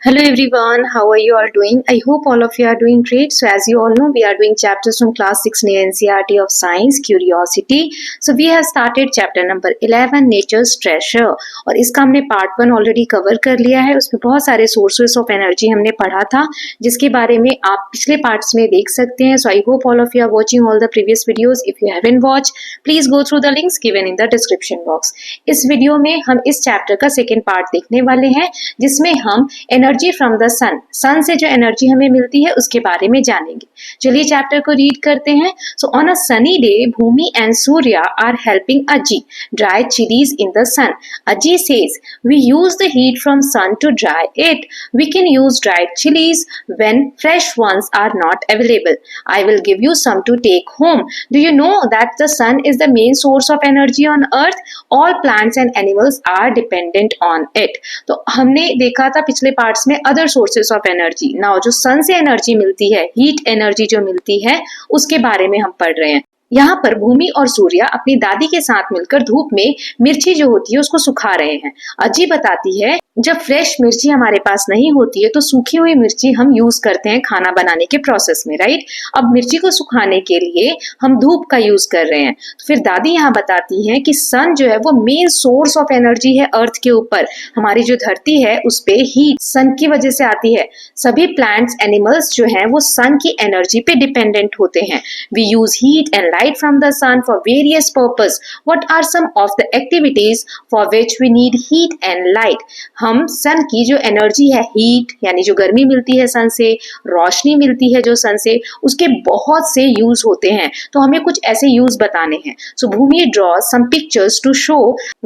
Hello everyone, how are you all doing? I hope all of you are doing great. So as you all know, we are doing chapters from class 6 in NCERT of Science, Curiosity. So we have started chapter number 11, Nature's Treasure. और इसका हमने part 1 already cover कर लिया है. उसमें बहुत सारे sources of energy हमने पढ़ा था, जिसके बारे में आप पिछले parts में देख सकते हैं. So I hope all of you are watching all the previous videos. If you haven't watched, please go through the links given in the description box. इस वीडियो में हम इस chapter का second part देखने वाले हैं, जिसमें हम एनर्जी फ्रॉम द सन से जो एनर्जी हमें मिलती है उसके बारे में जानेंगे. चलिए चैप्टर को रीड करते हैं. So on a sunny day Bhoomi and Surya are helping Aji dry chillies in the sun. Aji says we use the heat from sun to dry it. We can use dried chillies when fresh ones are not available. I will give you some to take home. Do you know that the sun is the main source of energy on earth? All plants and animals are dependent on it. तो हमने देखा था पिछले parts में other sources of energy. Now जो सन से energy मिलती है, हीट एनर्जी जो मिलती है, उसके बारे में हम पढ़ रहे हैं. यहाँ पर भूमि और सूर्या अपनी दादी के साथ मिलकर धूप में मिर्ची जो होती है उसको सुखा रहे हैं. अजी बताती है जब फ्रेश मिर्ची हमारे पास नहीं होती है तो सूखी हुई मिर्ची हम यूज करते हैं खाना बनाने के प्रोसेस में, राइट. अब मिर्ची को सुखाने के लिए हम धूप का यूज कर रहे हैं. तो फिर दादी यहाँ बताती हैं कि सन जो है वो मेन सोर्स ऑफ एनर्जी है अर्थ के ऊपर. हमारी जो धरती है उस पे हीट सन की वजह से आती है. सभी प्लांट्स एनिमल्स जो हैं वो सन की एनर्जी पे डिपेंडेंट होते हैं. We use heat and light from the sun for various purpose. What are some of the activities for which we need heat and light? हम सन की जो एनर्जी है, हीट यानी जो गर्मी मिलती है सन से, रोशनी मिलती है जो सन से, उसके बहुत से यूज होते हैं. तो हमें कुछ ऐसे यूज बताने हैं. सो भूमि draws some pictures to show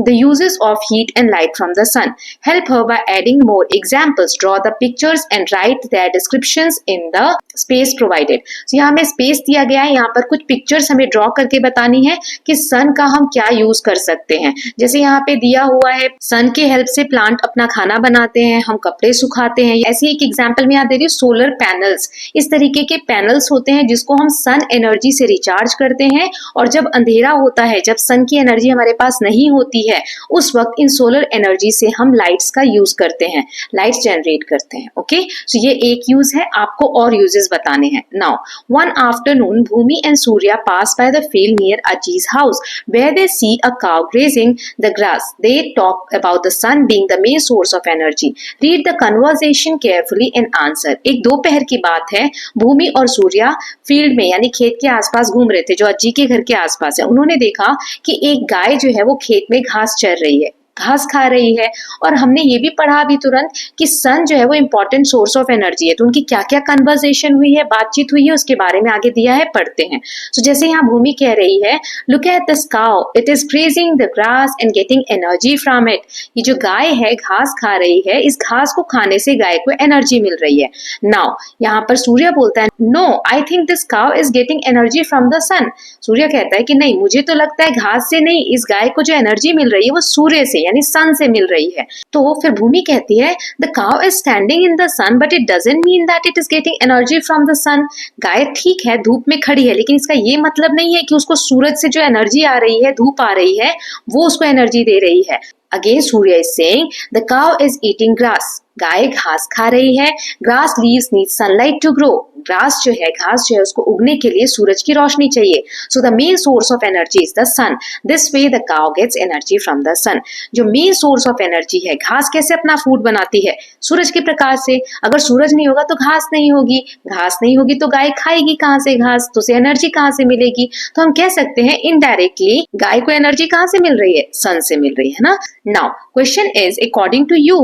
the uses of heat and light from the sun. Help her by adding more examples. Draw the pictures and write their descriptions in the space provided. So यहाँ हमें space दिया गया है. यहाँ पर कुछ pictures हमें draw करके बतानी है कि सन का हम क्या यूज कर सकते हैं. जैसे यहाँ पे दिया हुआ है, सन के हेल्प से प्लांट अपना खाना बनाते हैं, हम कपड़े सुखाते हैं. ऐसी एक एग्जांपल में यहाँ दे रही हूँ, सोलर पैनल्स. इस तरीके के पैनल्स होते हैं जिसको हम सन एनर्जी से रिचार्ज करते हैं. और जब अंधेरा होता है, जब सन की एनर्जी हमारे पास नहीं होती है, उस वक्त इन सोलर एनर्जी से हम लाइट्स का यूज करते हैं, लाइट्स जनरेट करते हैं. ओके, सो ये एक यूज है. आपको और यूजेस बताने हैं. Now one afternoon Bhoomi and Surya pass by the field near Aji's house, where they see a cow grazing the grass. They talk about the sun being the main source of energy. Read the conversation carefully and answer. एक दोपहर की बात है, भूमि और Surya field में यानी खेत के आसपास घूम रहे थे जो अज्जी के घर के आसपास है. उन्होंने देखा कि एक गाय जो है वो खेत में घास चर रही है, घास खा रही है. और हमने ये भी पढ़ा अभी तुरंत कि सन जो है वो इंपॉर्टेंट सोर्स ऑफ एनर्जी है. तो उनकी क्या क्या कन्वर्सेशन हुई है, बातचीत हुई है, उसके बारे में आगे दिया है, पढ़ते हैं. सो जैसे यहाँ भूमि कह रही है, look at this cow, it is grazing the grass and getting energy from it. ये जो गाय है घास खा रही है, इस घास को खाने से गाय को एनर्जी मिल रही है. नाउ यहाँ पर सूर्य बोलता है, no I think this cow is getting energy from the sun. Surya कहता है कि नहीं, मुझे तो लगता है घास से नहीं, इस गाय को जो एनर्जी मिल रही है वो सूर्य से यानी सन से मिल रही है. तो फिर भूमि कहती है, the cow is standing in the sun but it doesn't mean that it is getting energy from the sun. गाय ठीक है धूप में खड़ी है, लेकिन इसका ये मतलब नहीं है कि उसको सूरज से जो एनर्जी आ रही है, धूप आ रही है, वो उसको एनर्जी दे रही है. Again Surya is saying the cow is eating grass. गाय घास खा रही है. Grass leaves need sunlight to grow. Grass जो है, घास जो है, उसको उगने के लिए सूरज की रोशनी चाहिए. So the main source of energy is the sun. This way the cow gets energy from the sun. जो मेन सोर्स ऑफ एनर्जी है, घास कैसे अपना फूड बनाती है? सूरज के प्रकाश से. अगर सूरज नहीं होगा तो घास नहीं होगी, घास नहीं होगी तो गाय खाएगी कहाँ से घास, तो उसे एनर्जी कहाँ से मिलेगी? तो हम कह सकते हैं इनडायरेक्टली गाय को एनर्जी कहाँ से मिल रही है? सन से मिल रही है ना. Now question is, according to you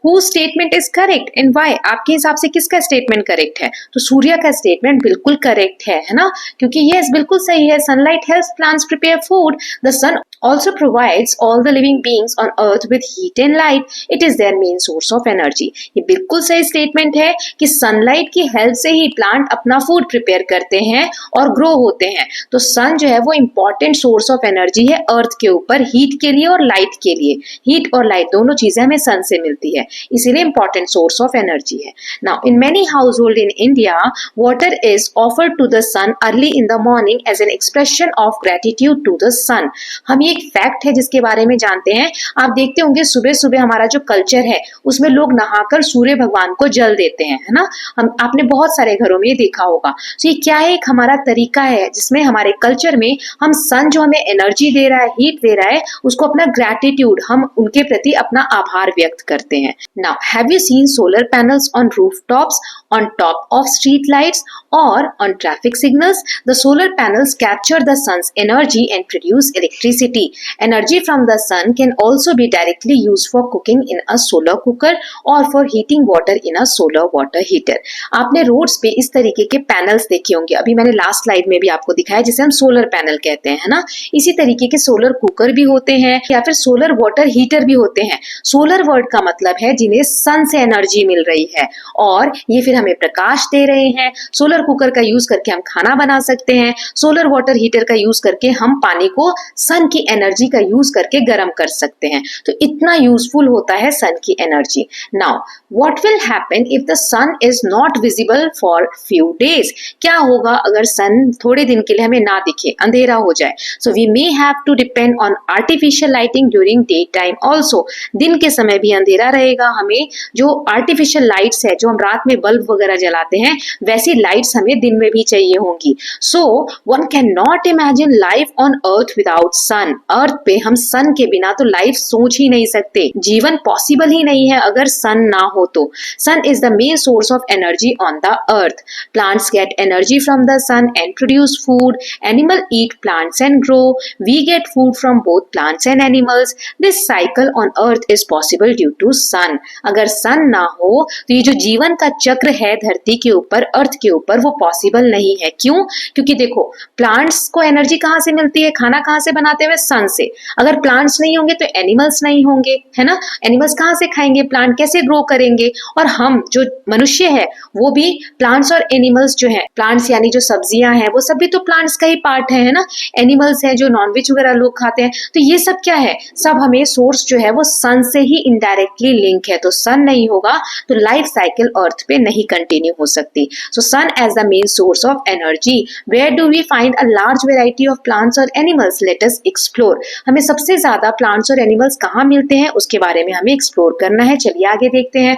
whose statement is correct and why? आपके हिसाब से किसका स्टेटमेंट करेक्ट है? तो सूर्य का स्टेटमेंट बिल्कुल करेक्ट है ना, क्योंकि यस बिल्कुल सही है. Sunlight helps plants prepare food. The sun also provides all the living beings on earth with heat and light. It is their main source of energy. ये बिल्कुल सही स्टेटमेंट है कि सनलाइट की हेल्प से ही प्लांट अपना फूड प्रिपेयर करते हैं और ग्रो होते हैं. तो सन जो है वो इंपॉर्टेंट सोर्स ऑफ एनर्जी है अर्थ के ऊपर, हीट के लिए और लाइट के लिए. हीट और लाइट दोनों चीजें हमें सन से मिलती है, इसीलिए इंपॉर्टेंट सोर्स ऑफ एनर्जी है. Now in many house hold in India water is offered to the sun early in the morning as an expression of gratitude to the sun. हम ये एक फैक्ट है जिसके बारे में जानते हैं। आप देखते होंगे सुबह सुबह हमारा जो कल्चर है उसमें लोग नहाकर सूर्य भगवान को जल देते हैं, है ना। हम आपने बहुत सारे घरों में देखा होगा। तो ये क्या है, एक हमारा तरीका है जिसमें हमारे कल्चर में हम सन जो हमें एनर्जी दे रहा है, हीट दे रहा है, उसको अपना ग्रेटिट्यूड, हम उनके प्रति अपना आभार व्यक्त करते हैं। Now have you seen solar panels on rooftops, on top of street lights or on traffic signals? The solar panels capture the sun's energy and produce electricity. Energy from the sun can also be directly used for cooking in a solar cooker or for heating water in a solar water heater. आपने roads पे इस तरीके के panels देखे होंगे, अभी मैंने last slide में भी आपको दिखाया, जिसे हम सोलर पैनल कहते हैं, है ना। इसी तरीके के सोलर कुकर भी होते हैं या फिर सोलर वाटर हीटर भी होते हैं। सोलर वर्ड का मतलब है जिन्हें सन से एनर्जी मिल रही है और ये फिर हमें प्रकाश दे रहे हैं। सोलर कुकर का यूज करके हम खाना बना सकते हैं। सोलर वाटर हीटर का यूज करके हम पानी को सन की एनर्जी का यूज करके गर्म कर सकते हैं। तो इतना यूजफुल होता है सन की energy. Now what will happen if the sun is not visible for few days? क्या होगा अगर सन थोड़े दिन के लिए हमें ना दिखे, अंधेरा हो जाए? So we may have to depend on artificial lighting during day time also. दिन के समय भी अंधेरा रहेगा, हमें जो आर्टिफिशियल लाइट्स है, जो हम रात में बल्ब वगैरह जलाते हैं, वैसी लाइट्स हमें दिन में भी चाहिए होंगी। So one can not imagine life on earth without sun. Earth पे हम सन के बिना तो लाइफ सोच ही नहीं सकते, जीवन पॉसिबल ही नहीं है अगर सन ना हो तो। Sun is the main source of energy on the earth. Plants get energy from the sun and produce food. Animal eat plants and grow. We get food from both plants and animals. This cycle on earth is possible due to sun. अगर sun ना हो तो ये जो जीवन का चक्र है धरती के ऊपर, अर्थ के ऊपर, वो पॉसिबल नहीं है। क्यों? क्योंकि देखो, प्लांट्स को एनर्जी कहाँ से मिलती है, खाना कहाँ से बनाते हुए? सन से। अगर प्लांट्स नहीं होंगे तो एनिमल्स नहीं होंगे, है ना। एनिमल्स कहाँ से खाएंगे, प्लांट कैसे ग्रो करेंगे? और हम जो मनुष्य है वो भी प्लांट्स और एनिमल्स जो है, प्लांट्स यानी जो सब्जियां हैं वो सब भी तो प्लांट्स का ही पार्ट है ना। एनिमल्स है जो नॉनवेज वगैरह लोग खाते हैं, तो ये सब क्या है, सब हमें सोर्स जो है वो सन से ही इनडायरेक्टली लिंक है। तो सन नहीं होगा तो लाइफ साइकिल अर्थ पे नहीं कंटिन्यू हो सकती। So sun as the main source of energy. Where do we find a large variety of plants और एनिमल्स? Let us explore. हमें सबसे ज्यादा प्लांट्स और एनिमल्स कहाँ मिलते हैं उसके बारे में हमें एक्सप्लोर करना है। चलिए आगे देखते हैं।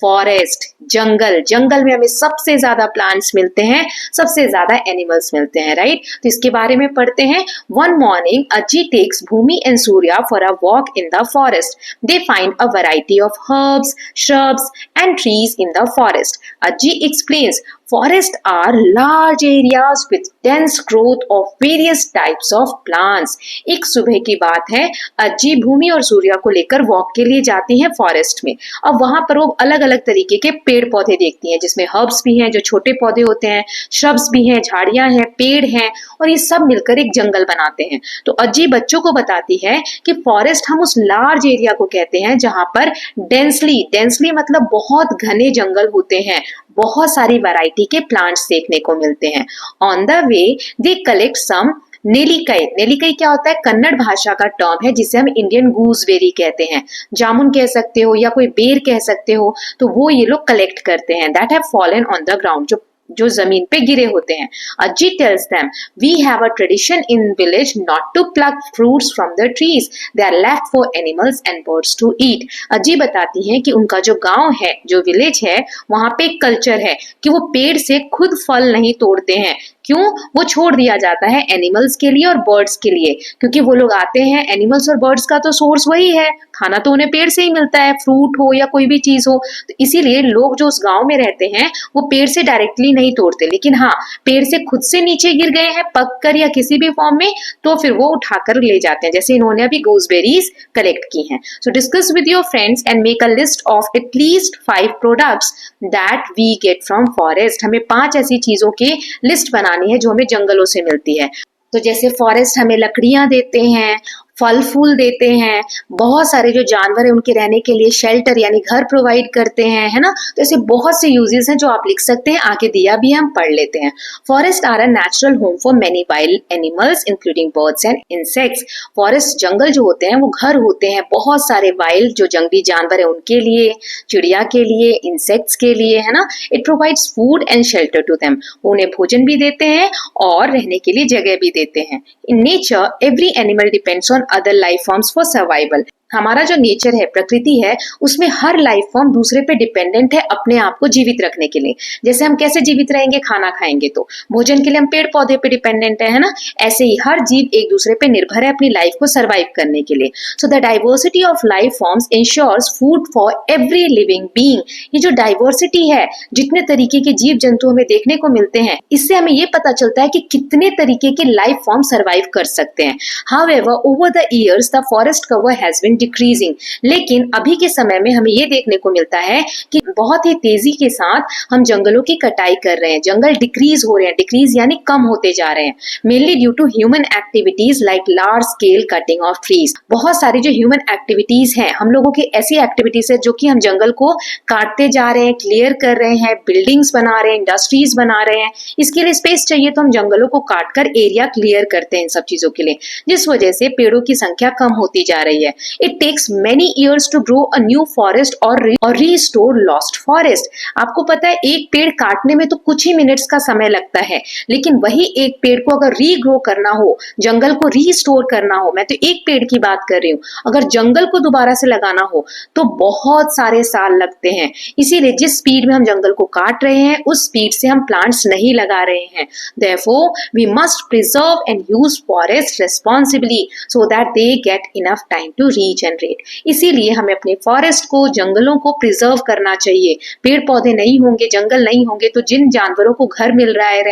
फॉरेस्ट, जंगल, जंगल में हमें सबसे ज्यादा प्लांट्स मिलते हैं, सबसे ज्यादा एनिमल्स मिलते हैं, राइट। तो इसके बारे में पढ़ते हैं। One morning Ajji takes Bhoomi and Surya for a walk in the forest. They find a variety of herbs, shrubs and trees in the forest. Ajji explains, forests are large areas with dense growth of various types of plants. एक सुबह की बात है, अज्जी भूमि और सूर्या को लेकर walk के लिए जाती हैं फॉरेस्ट में। अब वहां पर वो अलग अलग तरीके के पेड़ पौधे देखती हैं, जिसमें हर्ब्स भी हैं जो छोटे पौधे होते हैं, श्रब्स भी हैं, झाड़ियां हैं, पेड़ हैं, और ये सब मिलकर एक जंगल बनाते हैं। तो अज्जी बच्चों को बताती है कि फॉरेस्ट हम उस लार्ज एरिया को कहते हैं जहां पर डेंसली मतलब बहुत घने जंगल होते हैं, बहुत सारी वैरायटी के प्लांट्स देखने को मिलते हैं। On the way they collect some nellikai. Nellikai क्या होता है? कन्नड़ भाषा का टर्म है जिसे हम इंडियन गूसबेरी कहते हैं, जामुन कह सकते हो या कोई बेर कह सकते हो। तो वो ये लोग कलेक्ट करते हैं, that have fallen on the ground, जो जमीन पे गिरे होते हैं। Ajji tells them, we have a tradition in village not to pluck fruits from the trees, they are left for animals and birds to eat. Ajji बताती हैं कि उनका जो गांव है, जो विलेज है, वहां पे एक कल्चर है कि वो पेड़ से खुद फल नहीं तोड़ते हैं। क्यों? वो छोड़ दिया जाता है एनिमल्स के लिए और बर्ड्स के लिए, क्योंकि वो लोग आते हैं, एनिमल्स और बर्ड्स का तो सोर्स वही है, खाना तो उन्हें पेड़ से ही मिलता है, फ्रूट हो या कोई भी चीज हो। तो इसीलिए लोग जो उस गांव में रहते हैं वो पेड़ से डायरेक्टली नहीं तोड़ते, लेकिन हाँ, पेड़ से खुद से नीचे गिर गए हैं पक कर या किसी भी फॉर्म में, तो फिर वो उठाकर ले जाते हैं, जैसे इन्होंने अभी गूसबेरीज कलेक्ट की हैं। So discuss with your friends and make a list of at least 5 products that we get from forest. हमें 5 ऐसी चीजों की लिस्ट बनानी है जो हमें जंगलों से मिलती है। तो जैसे फॉरेस्ट हमें लकड़ियां देते हैं, फल फूल देते हैं, बहुत सारे जो जानवर है उनके रहने के लिए शेल्टर यानी घर प्रोवाइड करते हैं, है ना। तो ऐसे बहुत से यूजेस हैं जो आप लिख सकते हैं, आगे दिया भी है, हम पढ़ लेते हैं। Forest are a natural home for many wild animals including birds and insects. Forest जंगल जो होते हैं वो घर होते हैं बहुत सारे वाइल्ड जो जंगली जानवर है उनके लिए, चिड़िया के लिए, इंसेक्ट्स के लिए, है ना। It provides food and shelter to them. उन्हें भोजन भी देते हैं और रहने के लिए जगह भी देते हैं। In nature every animal depends on other life forms for survival। हमारा जो नेचर है, प्रकृति है, उसमें हर लाइफ फॉर्म दूसरे पे डिपेंडेंट है अपने आप को जीवित रखने के लिए। जैसे हम कैसे जीवित रहेंगे, खाना खाएंगे तो भोजन के लिए हम पेड़ पौधे पे डिपेंडेंट है ना। ऐसे ही हर जीव एक दूसरे पे निर्भर है अपनी लाइफ को सरवाइव करने के लिए। So the diversity of life forms ensures food for every living being. ये जो डाइवर्सिटी है, जितने तरीके के जीव जंतु हमें देखने को मिलते हैं, इससे हमें ये पता चलता है कि कितने तरीके के लाइफ फॉर्म सरवाइव कर सकते हैं। However over the years the forest cover has been decreasing. लेकिन अभी के समय में हमें ये देखने को मिलता है कि बहुत ही तेजी के साथ हम जंगलों की कटाई कर रहे हैं। जंगल डिक्रीज हो रहे हैं, डिक्रीज यानी कम होते जा रहे हैं, mainly due to human activities like large scale cutting of trees. बहुत सारी जो ह्यूमन एक्टिविटीज हैं, हम लोगों की ऐसी एक्टिविटीज है जो कि हम जंगल को काटते जा रहे हैं, क्लियर कर रहे हैं, बिल्डिंग्स बना रहे हैं, इंडस्ट्रीज बना रहे हैं। इसके लिए स्पेस चाहिए तो हम जंगलों को काट कर एरिया क्लियर करते हैं इन सब चीजों के लिए, जिस वजह से पेड़ों की संख्या कम होती जा रही है। It takes many years to grow a new forest और रीस्टोर लॉस्ट फॉरेस्ट। आपको पता है एक पेड़ काटने में तो कुछ ही मिनट्स का समय लगता है, लेकिन वही एक पेड़ को अगर रीग्रो करना हो, जंगल को रीस्टोर करना हो, मैं तो एक पेड़ की बात कर रही हूँ, अगर जंगल को दोबारा से लगाना हो तो बहुत सारे साल लगते हैं। इसीलिए जिस स्पीड में हम जंगल को काट रहे हैं उस स्पीड से हम प्लांट्स नहीं लगा रहे हैं। Therefore, we must preserve and use forests responsibly so that they get enough time to regenerate। इसीलिए हमें अपने फॉरेस्ट को, जंगलों को प्रिजर्व करना चाहिए। पेड़ पौधे नहीं होंगे, जंगल नहीं होंगे तो जिन जानवरों को घर मिल रहा है,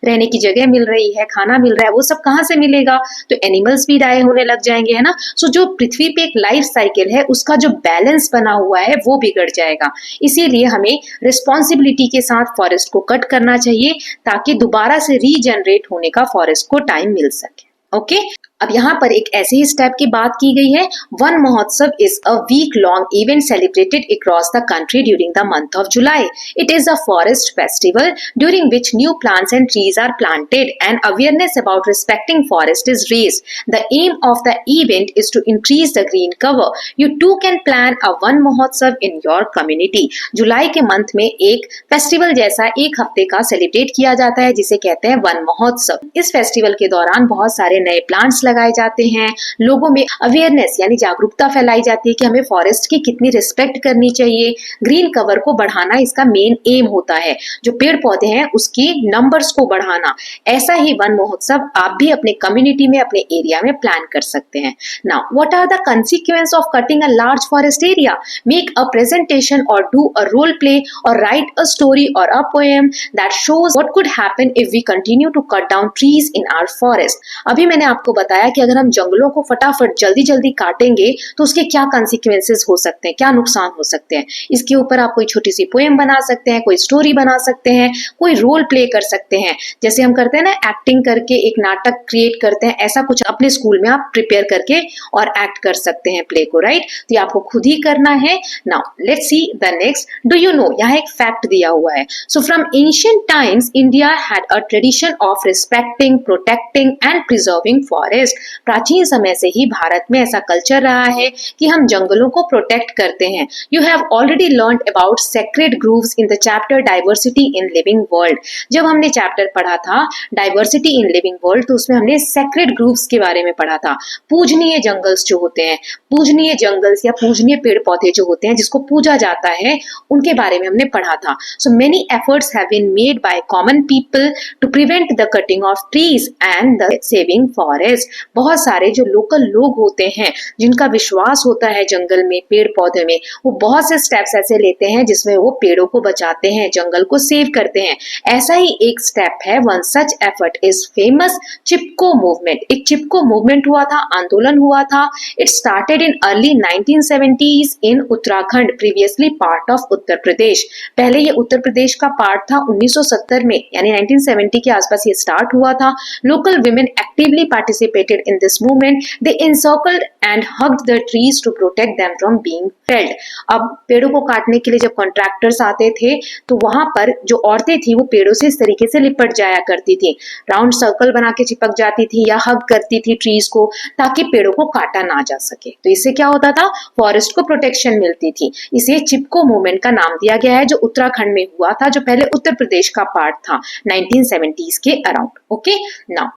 रहने की जगह मिल रही है, खाना मिल रहा है, वो सब कहाँ से मिलेगा? तो एनिमल्स भी डाई होने लग जाएंगे, है ना। सो जो पृथ्वी पे एक लाइफ साइकिल है उसका जो बैलेंस बना हुआ है वो बिगड़ जाएगा। इसीलिए हमें रिस्पॉन्सिबिलिटी के साथ फॉरेस्ट को कट करना चाहिए ताकि दोबारा से रीजनरेट होने का फॉरेस्ट को टाइम मिल सके। ओके अब यहाँ पर एक ऐसे ही स्टेप की बात की गई है। Van Mahotsav is a week long event celebrated across the country during the month of July. It is a forest festival during which new plants and trees are planted and awareness about respecting forest is raised. The aim of the event is to increase the green cover. You too can plan a Van Mahotsav in your community. जुलाई के month में एक festival जैसा एक हफ्ते का celebrate किया जाता है जिसे कहते हैं वन महोत्सव। इस फेस्टिवल के दौरान बहुत सारे नए प्लांट्स लगाए जाते हैं, लोगों में अवेयरनेस यानी जागरूकता फैलाई जाती है कि हमें फॉरेस्ट की कितनी रिस्पेक्ट करनी चाहिए। ग्रीन कवर को बढ़ाना इसका मेन एम होता है, जो पेड़ पौधे हैं उसकी नंबर्स को बढ़ाना। ऐसा ही वन महोत्सव आप भी अपने कम्युनिटी में, अपने एरिया में प्लान कर सकते हैं। Now what are the consequences of cutting a large forest area? Make a presentation or do a role play or write a story or a poem that shows what could happen if we continue to cut down trees in our forest। अभी मैंने आपको बताया कि अगर हम जंगलों को फटाफट जल्दी जल्दी काटेंगे तो उसके क्या कॉन्सिक्वेंसेस हो सकते हैं, क्या नुकसान हो सकते हैं। इसके ऊपर आप कोई छोटी सी पोएम बना सकते हैं, कोई स्टोरी बना सकते हैं, कोई रोल प्ले कर सकते हैं। जैसे हम करते हैं ना, एक्टिंग करके एक नाटक क्रिएट करते हैं, ऐसा कुछ अपने स्कूल में आप प्रिपेयर करके और एक्ट कर सकते हैं प्ले को, राइट। तो ये आपको खुद ही करना है। Now let's see the next. Do you know, यहाँ एक फैक्ट दिया हुआ है। So from ancient times India had a tradition of respecting, protecting and preserving forest. प्राचीन समय से ही भारत में ऐसा कल्चर रहा है कि हम जंगलों को प्रोटेक्ट करते हैं। You have already learned about sacred grooves in the chapter diversity in living world. जब हमने चैप्टर पढ़ा था डाइवर्सिटी इन लिविंग वर्ल्ड तो उसमें हमने सेक्रेड ग्रूव्स के बारे में पढ़ा था। पूजनीय जंगल्स जो होते हैं, पूजनीय जंगल्स या पूजनीय पेड़ पौधे जो होते हैं जिसको पूजा जाता है, उनके बारे में हमने पढ़ा था। So many efforts have been made by common people to prevent the cutting of trees and the saving forest. बहुत सारे जो लोकल लोग होते हैं जिनका विश्वास होता है जंगल में, पेड़ पौधे में, वो बहुत से स्टेप्स ऐसे लेते हैं जिसमें वो पेड़ों को बचाते हैं, जंगल को सेव करते हैं। ऐसा ही एक स्टेप है, one such effort is famous Chipko movement. एक चिपको मूवमेंट हुआ था, आंदोलन हुआ था। It started in early 1970s in Uttarakhand, previously part of Uttar Pradesh. पहले ये उत्तर प्रदेश का पार्ट था। 1970 में यानी 1970 के आसपास ये स्टार्ट हुआ था। Local women actively participate participated in this movement. They encircled and hugged the trees to protect them from being felled. अब पेड़ों को काटने के लिए जब कॉन्ट्रैक्टर्स आते थे तो वहां पर जो औरतें थी वो पेड़ों से इस तरीके से लिपट जाया करती थी, राउंड सर्कल बना के चिपक जाती थी या हग करती थी ट्रीज को, ताकि पेड़ों को काटा ना जा सके। तो इससे क्या होता था, फॉरेस्ट को प्रोटेक्शन मिलती थी। इसे चिपको मूवमेंट का नाम दिया गया है, जो उत्तराखंड में हुआ था, जो पहले उत्तर प्रदेश का पार्ट था 1970s के around. Okay, now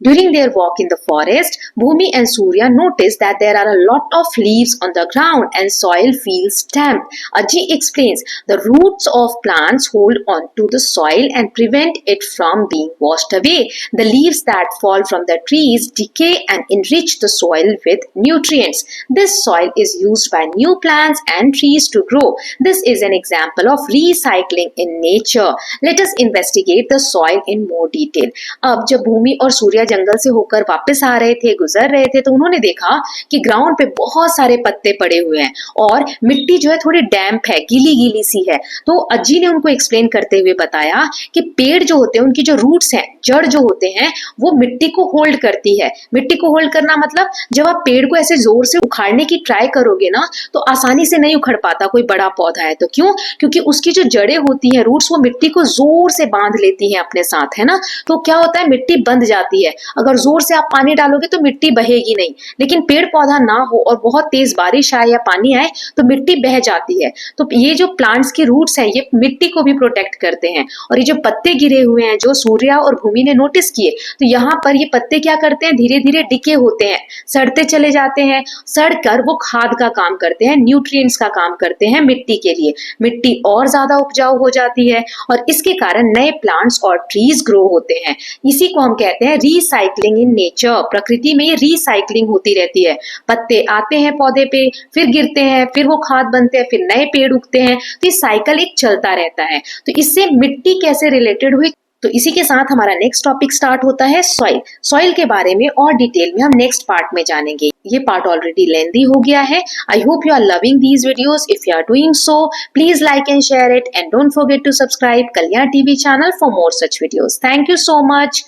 during their walk in the forest, Bhumi and Surya noticed that there are a lot of leaves on the ground and soil feels damp. Ajay explains, the roots of plants hold on to the soil and prevent it from being washed away. The leaves that fall from the trees decay and enrich the soil with nutrients. This soil is used by new plants and trees to grow. This is an example of recycling in nature. Let us investigate the soil in more detail. अब जब भूमि और सूर्या जंगल से होकर वापस आ रहे थे, गुजर रहे थे, तो उन्होंने देखा कि ग्राउंड पे बहुत सारे पत्ते पड़े हुए हैं और मिट्टी जो है थोड़ी डैम्प है, गीली गीली सी है। तो अज्जी ने उनको एक्सप्लेन करते हुए बताया कि पेड़ जो होते हैं उनकी जो रूट्स हैं, जड़ जो होते हैं, वो मिट्टी को होल्ड करती है। मिट्टी को होल्ड करना मतलब जब आप पेड़ को ऐसे जोर से उखाड़ने की ट्राई करोगे ना तो आसानी से नहीं उखड़ पाता कोई बड़ा पौधा है। तो क्यों? क्योंकि उसकी जो जड़ें होती हैं, रूट्स, वो मिट्टी को जोर से बांध लेती हैं अपने साथ, है ना। तो क्या होता है, मिट्टी बंध जाती है। अगर जोर से आप पानी डालोगे तो मिट्टी बहेगी नहीं, लेकिन पेड़ पौधा ना हो और बहुत तेज बारिश आए या पानी आए तो मिट्टी बह जाती है। तो ये जो प्लांट्स के रूट्स हैं ये मिट्टी को भी प्रोटेक्ट करते हैं। और ये जो पत्ते गिरे हुए हैं जो सूर्या और भूमि ने नोटिस किए, तो यहाँ पर ये पत्ते क्या करते हैं, धीरे धीरे डिके होते हैं, सड़ते चले जाते हैं। सड़कर वो खाद का काम करते हैं, न्यूट्रिएंट्स का काम करते हैं मिट्टी के लिए। मिट्टी और ज्यादा उपजाऊ हो जाती है और इसके कारण नए प्लांट्स और ट्रीज ग्रो होते हैं। इसी को हम कहते हैं रीसाइक्लिंग इन नेचर। प्रकृति में ये रीसाइक्लिंग होती रहती है। पत्ते आते हैं पौधे पे, फिर गिरते हैं, फिर वो खाद बनते हैं, फिर नए पेड़ उगते हैं। तो ये साइकिल एक चलता रहता है। तो इससे मिट्टी कैसे रिलेटेड हुई, तो इसी के साथ हमारा नेक्स्ट टॉपिक स्टार्ट होता है सॉइल। सॉइल के बारे में और डिटेल में हम नेक्स्ट पार्ट में जानेंगे। ये पार्ट ऑलरेडी लेंथी हो गया है। I hope you are loving these videos. If you are doing so, please like and share it and don't forget to subscribe Kalyan TV channel for more such videos. Thank you so much.